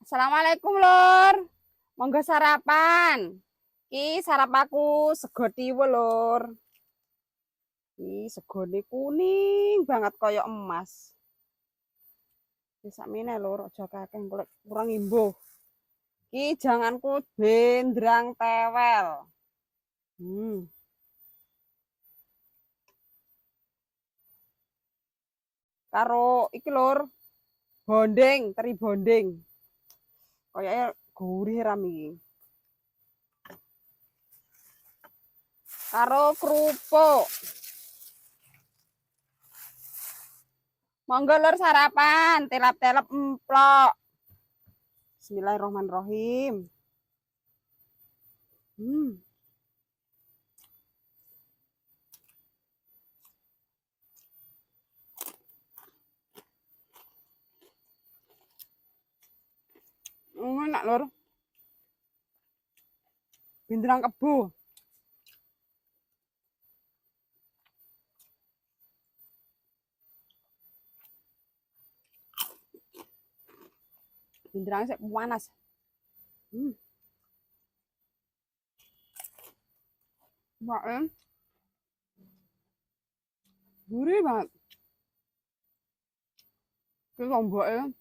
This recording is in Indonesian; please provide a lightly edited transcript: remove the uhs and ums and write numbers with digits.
Assalamualaikum, Lur. Monggo sarapan. Ki sarapaku sego tiwo, Lur. Segone kuning banget koyo emas. Wis sakmene, Lur, aja kakeh kurang imbuh. Ki janganku bendrang tewel. Hmm. Karo iki, Lur, bondeng, teri bondeng. Koyoke gurih ram iki. Karo kerupuk. Monggo Lur sarapan, telap-telap emplok. Bismillahirrahmanirrahim. Hmm. Enak, Lur. Bindrang kebo. Bindrang sik panas. Hmm. Mbak, gurih banget. Ki lomboke